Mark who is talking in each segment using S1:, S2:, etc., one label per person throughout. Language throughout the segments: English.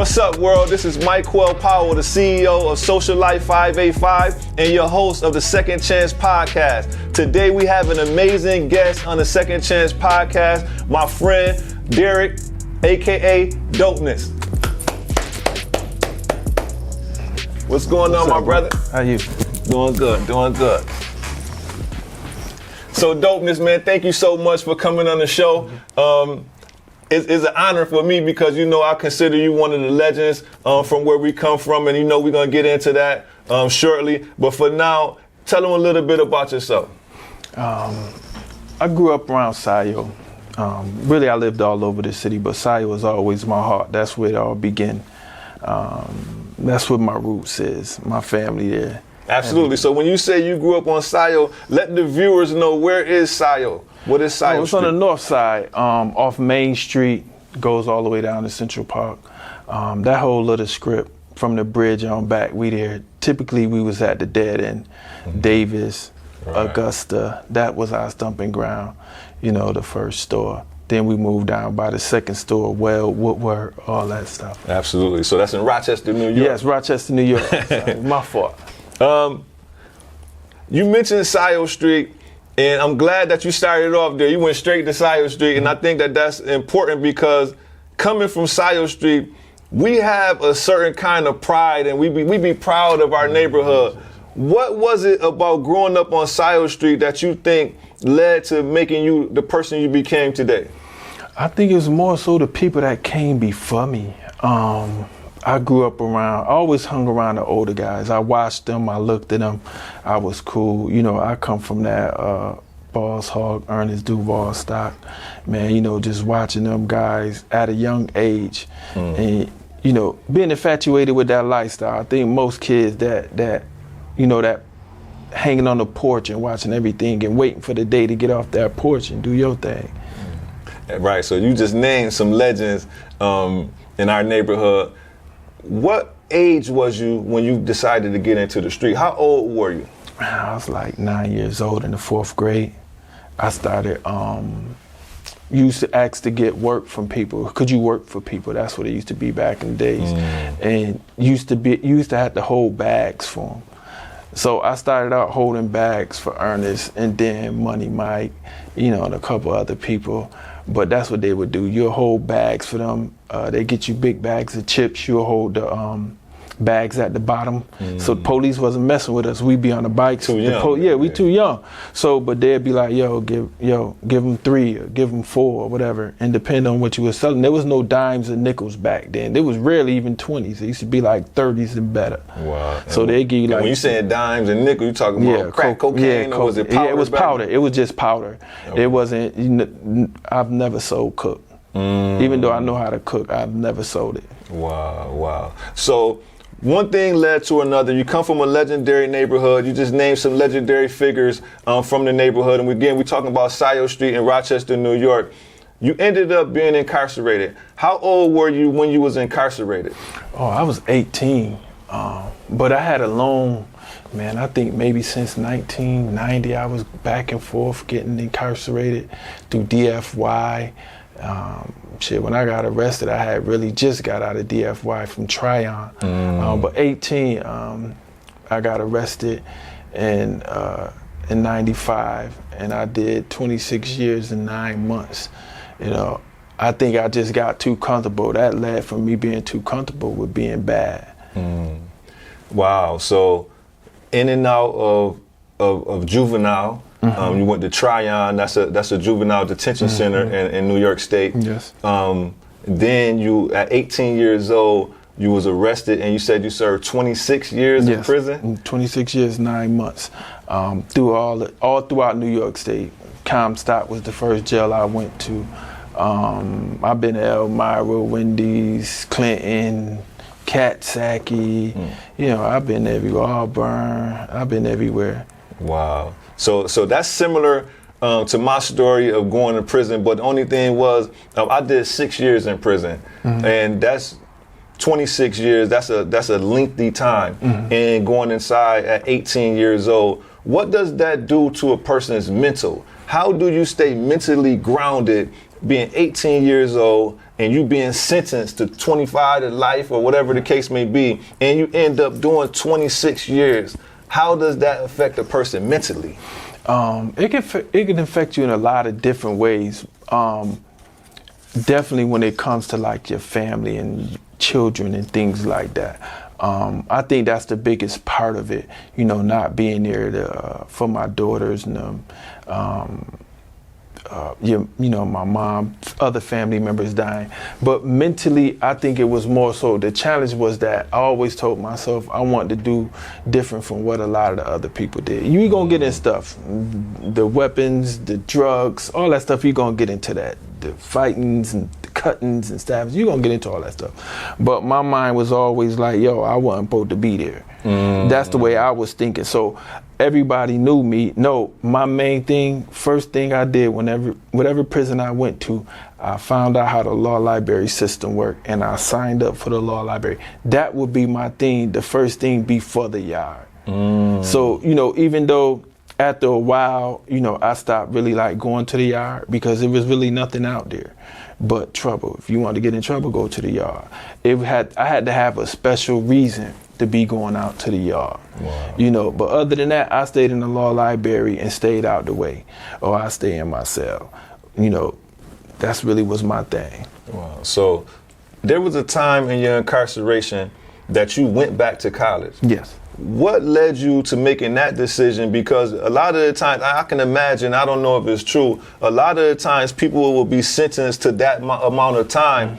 S1: What's up, world? This is MIQUEL Powell, the CEO of Social Life 585 and your host of the Second Chance Podcast. Today we have an amazing guest on the Second Chance Podcast, my friend Derek, aka Dopeness. What's going on, my brother?
S2: How you?
S1: Doing good, doing good. So Dopeness, man, thank you so much for coming on the show. It's an honor for me because, you know, I consider you one of the legends from where we come from, and, you know, we're going to get into that shortly. But for now, tell them a little bit about yourself.
S2: I grew up around Scio. Really, I lived all over the city, but Scio was always my heart. That's where it all began. That's what my roots is, my family there.
S1: Absolutely. So when you say you grew up on Scio, let the viewers know, where is Scio? What is Scio Street?
S2: It's on the north side, off Main Street, goes all the way down to Central Park. That whole little strip from the bridge on back, we there. Typically, we was at the dead end. Davis, right. Augusta, that was our stomping ground, you know, the first store. Then we moved down by the second store, Woodward, all that stuff.
S1: Absolutely. So that's in Rochester, New York?
S2: Yes, Rochester, New York. My fault.
S1: You mentioned Scio Street, and I'm glad that you started off there. You went straight to Scio Street, and I think that that's important because coming from Scio Street, we have a certain kind of pride, and we be proud of our neighborhood. What was it about growing up on Scio Street that you think led to making you the person you became today?
S2: I think it was more so the people that came before me. I grew up around, I always hung around the older guys. I watched them, I looked at them, I was cool. You know, I come from that Boss Hogg, Ernest Duval stock. Man, you know, just watching them guys at a young age and, you know, being infatuated with that lifestyle. I think most kids that you know, that hanging on the porch and watching everything and waiting for the day to get off that porch and do your thing.
S1: Right, so you just named some legends in our neighborhood. What age was you when you decided to get into the street? How old were you?
S2: I was like 9 years old in the 4th grade. I started, used to ask to get work from people. Could you work for people? That's what it used to be back in the days. And used to have to hold bags for them. So I started out holding bags for Ernest and then Money Mike, you know, and a couple other people. But that's what they would do. You'll hold bags for them. They get you big bags of chips. You'll hold the bags at the bottom. So the police wasn't messing with us. We'd be on the bikes.
S1: Too young.
S2: We too young. So, but they'd be like, give them 3 or give them 4 or whatever, and depend on what you were selling. There was no dimes and nickels back then. There was rarely even 20s. It used to be like 30s and better.
S1: Wow.
S2: So they give you like.
S1: When you saying dimes and nickels, you talking about crack cocaine, or was it powder?
S2: Yeah, it was powder. It was just powder. Okay. It wasn't. You know, I've never sold coke. Even though I know how to cook, I've never sold it.
S1: Wow. So one thing led to another. You come from a legendary neighborhood. You just named some legendary figures from the neighborhood. And again, we're talking about Scio Street in Rochester, New York. You ended up being incarcerated. How old were you when you was incarcerated? Oh,
S2: I was 18. But I had a long, man, I think maybe since 1990, I was back and forth getting incarcerated through DFY. When I got arrested, I had really just got out of DFY from Tryon. But 18, I got arrested in 95, and I did 26 years and 9 months. You know, I think I just got too comfortable. That led from me being too comfortable with being bad.
S1: Wow. So in and out of juvenile. You went to Tryon. That's a juvenile detention center in New York State.
S2: Yes.
S1: Then you, at 18 years old, you was arrested, and you said you served 26 years in prison.
S2: 26 years, 9 months, through all throughout New York State. Comstock was the first jail I went to. I've been to Elmira, Wendy's, Clinton, Katsaki. You know, I've been everywhere. Auburn. I've been everywhere.
S1: Wow. So that's similar to my story of going to prison, but the only thing was I did 6 years in prison, and that's 26 years. That's a lengthy time. And going inside at 18 years old, what does that do to a person's mental? How do you stay mentally grounded being 18 years old and you being sentenced to 25 to life or whatever the case may be, and you end up doing 26 years, how does that affect a person mentally?
S2: It can affect you in a lot of different ways. Definitely when it comes to like your family and children and things like that. I think that's the biggest part of it, you know, not being there for my daughters and my mom, other family members dying. But mentally, I think it was more so, the challenge was that I always told myself I wanted to do different from what a lot of the other people did. You gonna get in stuff, the weapons, the drugs, all that stuff, you gonna get into that. The fightings and the cuttings and stabbings, you gonna get into all that stuff. But my mind was always like, yo, I wasn't supposed to be there. That's the way I was thinking. So everybody knew me. No, my main thing, first thing I did whatever prison I went to, I found out how the law library system worked and I signed up for the law library. That would be my thing, the first thing before the yard. So, you know, even though after a while, you know, I stopped really like going to the yard because there was really nothing out there but trouble. If you want to get in trouble, go to the yard. I had to have a special reason to be going out to the yard. Wow. You know, but other than that, I stayed in the law library and stayed out the way, or I stay in my cell. You know, that's really was my thing.
S1: Wow. So there was a time in your incarceration that you went back to college.
S2: Yes.
S1: What led you to making that decision? Because a lot of the times, I can imagine, I don't know if it's true, a lot of the times people will be sentenced to that amount of time.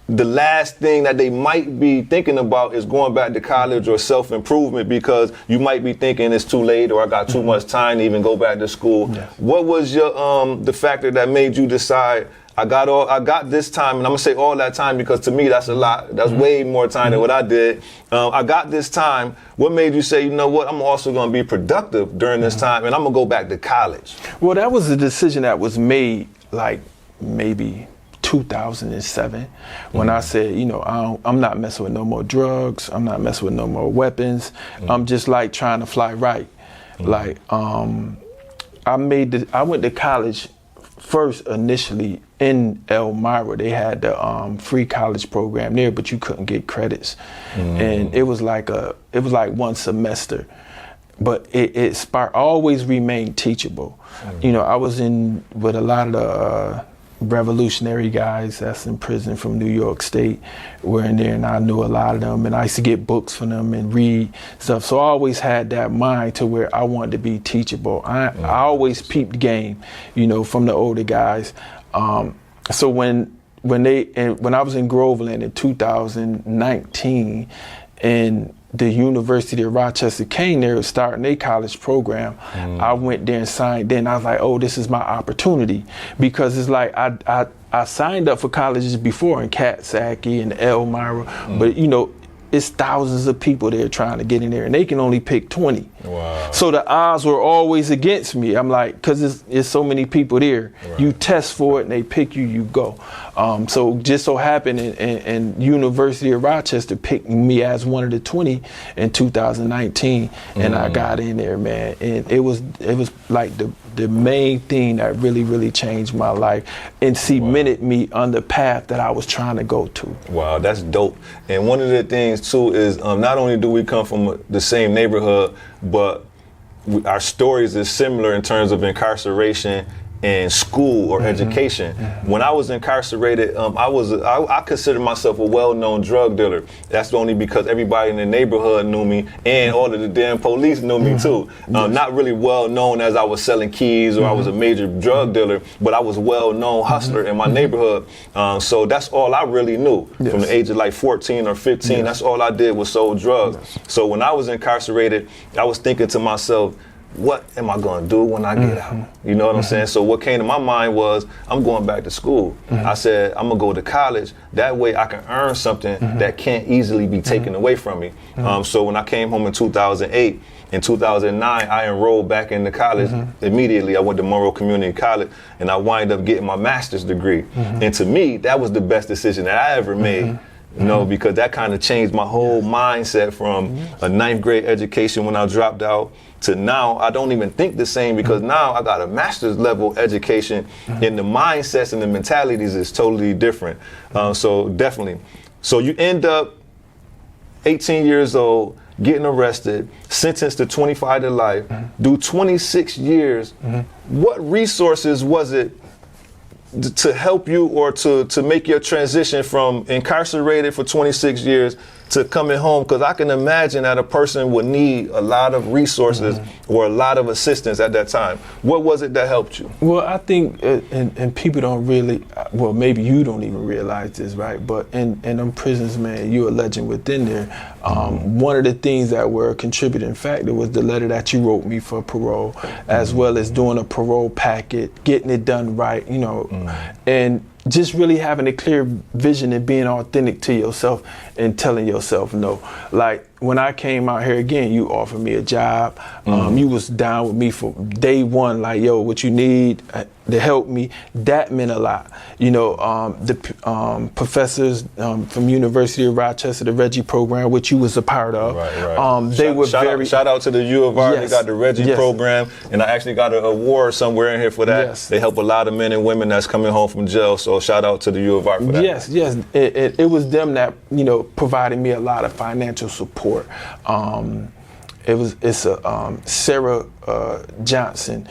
S1: The last thing that they might be thinking about is going back to college or self-improvement, because you might be thinking it's too late or I got too much time to even go back to school. Yes. What was your the factor that made you decide, I got this time, and I'm gonna say all that time because to me that's a lot. That's way more time than what I did. I got this time. What made you say, you know what, I'm also gonna be productive during this time and I'm gonna go back to college?
S2: Well, that was a decision that was made like maybe 2007 when I said, you know, I'm not messing with no more drugs. I'm not messing with no more weapons. I'm just like trying to fly right. Like I went to college first initially in Elmira. They had the free college program there, but you couldn't get credits. And it was like one semester. But it always remained teachable. You know, I was in with a lot of the revolutionary guys that's in prison from New York State. We're in there and I knew a lot of them and I used to get books from them and read stuff. So I always had that mind to where I wanted to be teachable. I always peeped game, you know, from the older guys. So when I was in Groveland in 2019 and the University of Rochester came there starting their college program, I went there and signed. Then I was like, oh, this is my opportunity. Because it's like I signed up for colleges before in Katsaki and Elmira, but you know, it's thousands of people there trying to get in there and they can only pick 20. Wow. So the odds were always against me. I'm like, cause it's so many people there. Right. You test for it and they pick you, you go. So just so happened and University of Rochester picked me as one of the 20 in 2019 and I got in there, man. And it was like the main thing that really, really changed my life and cemented me on the path that I was trying to go to.
S1: Wow, that's dope. And one of the things too is not only do we come from the same neighborhood, but our stories is similar in terms of incarceration and school or education. When I was incarcerated, I consider myself a well-known drug dealer. That's only because everybody in the neighborhood knew me and all of the damn police knew me too. Not really well known as I was selling keys or I was a major drug dealer, but I was well-known hustler in my neighborhood. So that's all I really knew. From the age of like 14 or 15, that's all I did was sold drugs. So when I was incarcerated, I was thinking to myself, what am I going to do when I get out? You know what I'm saying? So what came to my mind was, I'm going back to school. I said, I'm going to go to college. That way I can earn something that can't easily be taken away from me. So when I came home in 2008, in 2009, I enrolled back into college immediately. I went to Monroe Community College and I wind up getting my master's degree. And to me, that was the best decision that I ever made. You know, because that kind of changed my whole mindset from a 9th grade education when I dropped out to now. I don't even think the same, because now I got a master's level education, and the mindsets and the mentalities is totally different. So definitely. So you end up 18 years old, getting arrested, sentenced to 25 to life, do 26 years. What resources was it to help you, or to make your transition from incarcerated for 26 years to coming home? Because I can imagine that a person would need a lot of resources or a lot of assistance at that time. What was it that helped you?
S2: Well, I think, and people don't really, well, maybe you don't even realize this, right? But in them prisons, man, you're a legend within there. One of the things that were a contributing factor was the letter that you wrote me for parole, as well as doing a parole packet, getting it done right, you know, and just really having a clear vision and being authentic to yourself and telling yourself no. Like when I came out here again, you offered me a job. You was down with me for day one, like, yo, what you need to help me. That meant a lot. You know, the professors from University of Rochester, the Reggie program, which you was a part of. Right.
S1: Shout out to the U of R.
S2: Yes.
S1: They got the Reggie program, and I actually got an award somewhere in here for that.
S2: Yes.
S1: They help a lot of men and women that's coming home from jail. So shout out to the U of R for that.
S2: Yes. It was them that, you know, provided me a lot of financial support. It's Sarah Johnson,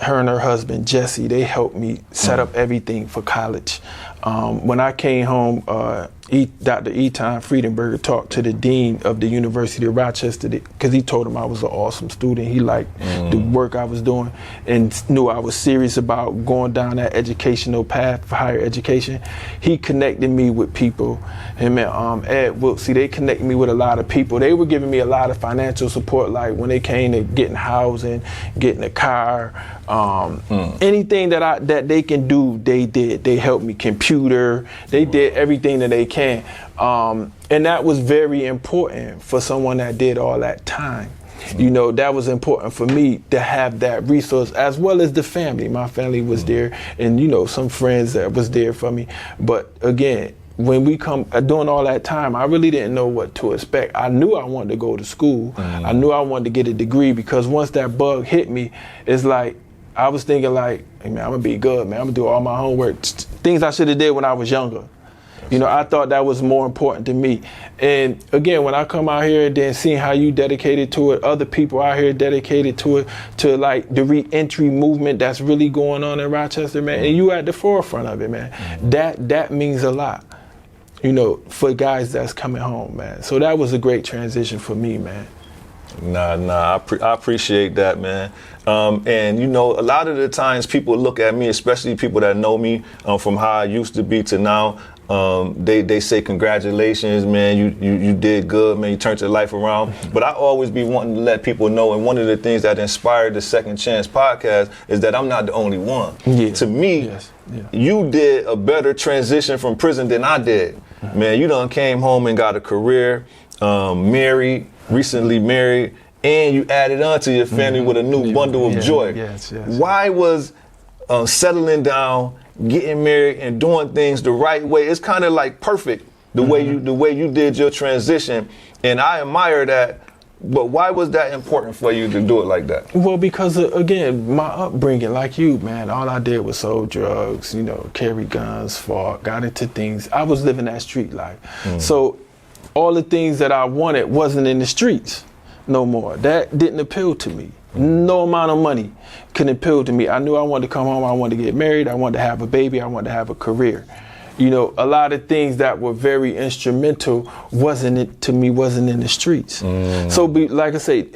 S2: her and her husband Jesse. They helped me set up everything for college. When I came home, Dr. Eton Friedenberger talked to the dean of the University of Rochester, because he told him I was an awesome student. He liked the work I was doing and knew I was serious about going down that educational path for higher education. He connected me with people. Him and Ed Wiltsey, they connected me with a lot of people. They were giving me a lot of financial support, like when they came to getting housing, getting a car, anything that they can do, they did. They helped me computer. They did everything that they can. And that was very important for someone that did all that time. You know, that was important for me to have that resource, as well as the family. My family was there, and, you know, some friends that was there for me. But again, when we come doing all that time, I really didn't know what to expect. I knew I wanted to go to school. I knew I wanted to get a degree, because once that bug hit me, it's like, I was thinking like, hey man, I'm gonna be good, man. I'm gonna do all my homework, things I should have did when I was younger. You know, I thought that was more important to me. And again, when I come out here and then seeing how you dedicated to it, other people out here dedicated to it, to like the reentry movement that's really going on in Rochester, man, and you at the forefront of it, man. That means a lot, you know, for guys that's coming home, man. So that was a great transition for me, man.
S1: I appreciate that, man. And you know, a lot of the times people look at me, especially people that know me from how I used to be to now. They say congratulations, man. You did good, man. You turned your life around. But I always be wanting to let people know. And one of the things that inspired the Second Chance podcast is that I'm not the only one. To me, you did a better transition from prison than I did. Man, you done came home and got a career, married. Recently married, and you added on to your family with a new bundle of joy.
S2: Yes.
S1: Why was settling down, getting married, and doing things the right way? It's kind of like perfect the way you did your transition, and I admire that. But why was that important for you to do it like that?
S2: Well, because again, my upbringing, like you, man, all I did was sold drugs, you know, carry guns, fought, got into things. I was living that street life, so. All the things that I wanted wasn't in the streets no more. That didn't appeal to me. No amount of money could appeal to me. I knew I wanted to come home, I wanted to get married, I wanted to have a baby, I wanted to have a career. You know, a lot of things that were very instrumental wasn't in the streets. So, like I say,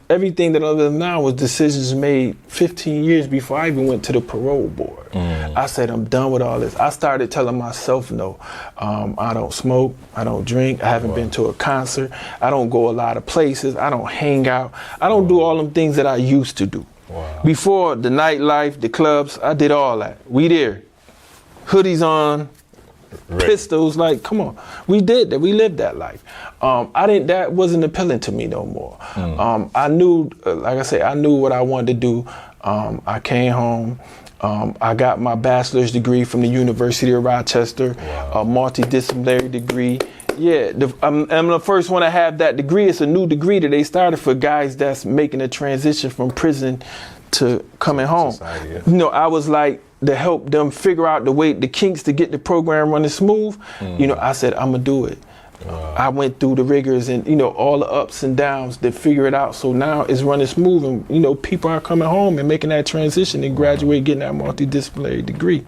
S2: everything that I'm doing now was decisions made 15 years before I even went to the parole board. I said, I'm done with all this. I started telling myself no. I don't smoke, I don't drink, I haven't been to a concert, I don't go a lot of places, I don't hang out, I don't do all them things that I used to do. Before the nightlife, the clubs, I did all that. We there. Hoodies on, pistols, like, come on. We did that, we lived that life. That wasn't appealing to me no more. I knew, like I said, I knew what I wanted to do. I came home, I got my bachelor's degree from the University of Rochester, a multidisciplinary degree. Yeah, I'm the first one to have that degree. It's a new degree that they started for guys that's making a transition from prison to coming home.
S1: Society, yeah.
S2: You know, I was like, to help them figure out the kinks to get the program running smooth. You know, I said, I'm gonna do it. I went through the rigors and, you know, all the ups and downs to figure it out. So now it's running smooth and, you know, people are coming home and making that transition and graduate, getting that multidisciplinary degree.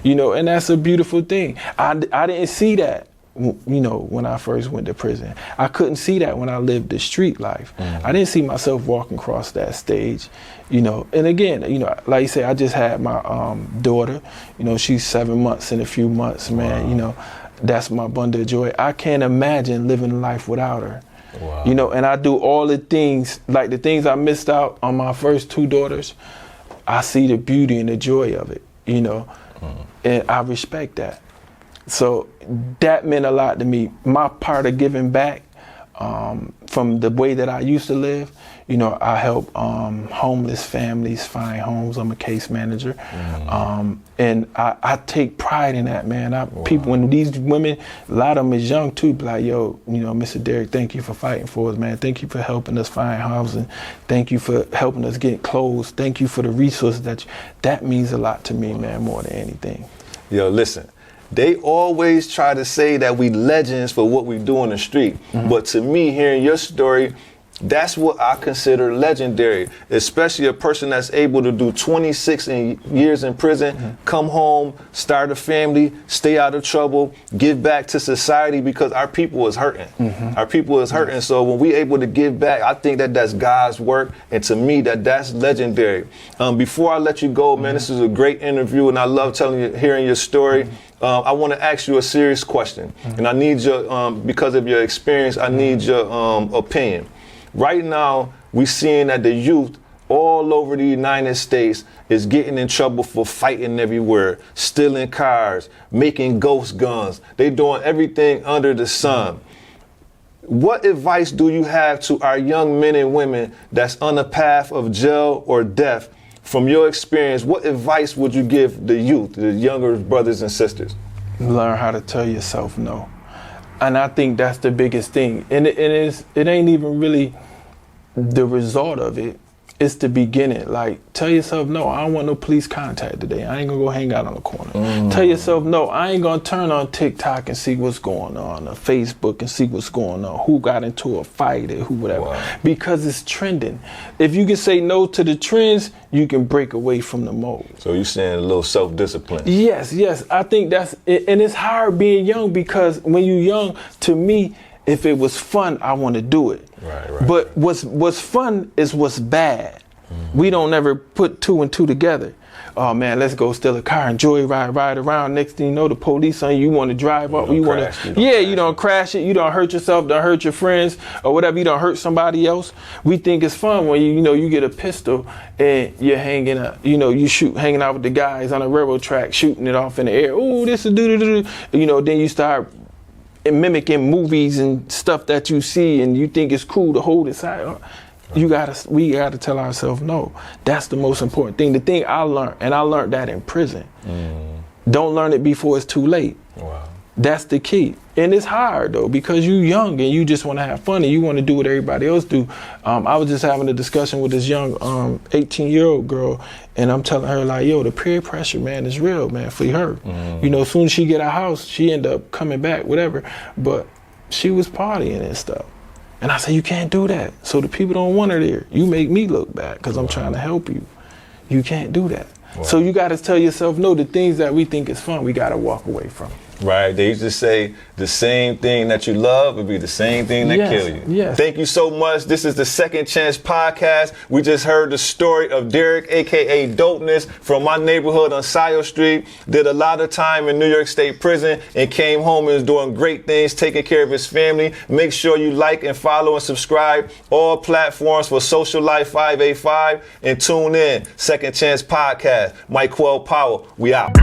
S2: You know, and that's a beautiful thing. I didn't see that, you know, when I first went to prison. I couldn't see that when I lived the street life. I didn't see myself walking across that stage, you know. And again, you know, like you say, I just had my daughter, you know, she's 7 months in a few months, man, you know. That's my bundle of joy. I can't imagine living life without her. You know, and I do all the things, like the things I missed out on my first 2 daughters, I see the beauty and the joy of it, you know, and I respect that. So that meant a lot to me. My part of giving back from the way that I used to live, you know, I help homeless families find homes. I'm a case manager. And I take pride in that, man. People, when these women, a lot of them is young too, be like, yo, you know, Mr. Derek, thank you for fighting for us, man. Thank you for helping us find housing. Thank you for helping us get clothes. Thank you for the resources that means a lot to me, man, more than anything.
S1: Yo, listen. They always try to say that we legends for what we do on the street. But to me, hearing your story, that's what I consider legendary, especially a person that's able to do 26 years in prison, come home, start a family, stay out of trouble, give back to society, because our people is hurting. Our people is hurting. So when we able to give back, I think that that's God's work. And to me, that's legendary. Before I let you go, man, this is a great interview and I love hearing your story. I want to ask you a serious question, and I need your, because of your experience, I need your opinion. Right now, we're seeing that the youth all over the United States is getting in trouble for fighting everywhere, stealing cars, making ghost guns. They doing everything under the sun. What advice do you have to our young men and women that's on the path of jail or death? From your experience, what advice would you give the youth, the younger brothers and sisters?
S2: Learn how to tell yourself no. And I think that's the biggest thing. And it ain't even really the result of it. It's the beginning. Like, tell yourself, no, I don't want no police contact today. I ain't gonna go hang out on the corner. Tell yourself, no, I ain't gonna turn on TikTok and see what's going on, or Facebook and see what's going on, who got into a fight or who whatever. Because it's trending. If you can say no to the trends, you can break away from the mold. So
S1: you're saying a little self-discipline.
S2: Yes. I think that's it. And it's hard being young, because when you're young, to me, if it was fun, I want to do it. But what's fun is what's bad. We don't ever put 2 and 2 together. Oh man, let's go steal a car and joyride, ride around. Next thing you know, the police on you. You want to drive up. You want to, you don't crash it. You don't hurt yourself. Don't hurt your friends or whatever. You don't hurt somebody else. We think it's fun when you get a pistol and you're hanging out. You know, hanging out with the guys on a railroad track, shooting it off in the air. Ooh, this is do. You know, then you start and mimicking movies and stuff that you see and you think it's cool to hold it side. We gotta tell ourselves no. That's the most important thing. The thing I learned, and I learned that in prison. Don't learn it before it's too late. That's the key. And it's hard though, because you're young and you just want to have fun and you want to do what everybody else do. I was just having a discussion with this young 18-year-old girl, and I'm telling her like, yo, the peer pressure, man, is real, man, for her. You know, as soon as she get out house, she end up coming back, whatever. But she was partying and stuff. And I said, you can't do that. So the people don't want her there. You make me look bad because I'm trying to help you. You can't do that. So you got to tell yourself, no, the things that we think is fun, we got to walk away from.
S1: Right. They used to say the same thing that you love would be the same thing that kill you.
S2: Yes.
S1: Thank you so much. This is the Second Chance Podcast. We just heard the story of Derek, a.k.a. Dopeness, from my neighborhood on Scio Street. Did a lot of time in New York State prison and came home and is doing great things, taking care of his family. Make sure you like and follow and subscribe all platforms for Social Life 585 and tune in. Second Chance Podcast. MIQUEL Powell. We out.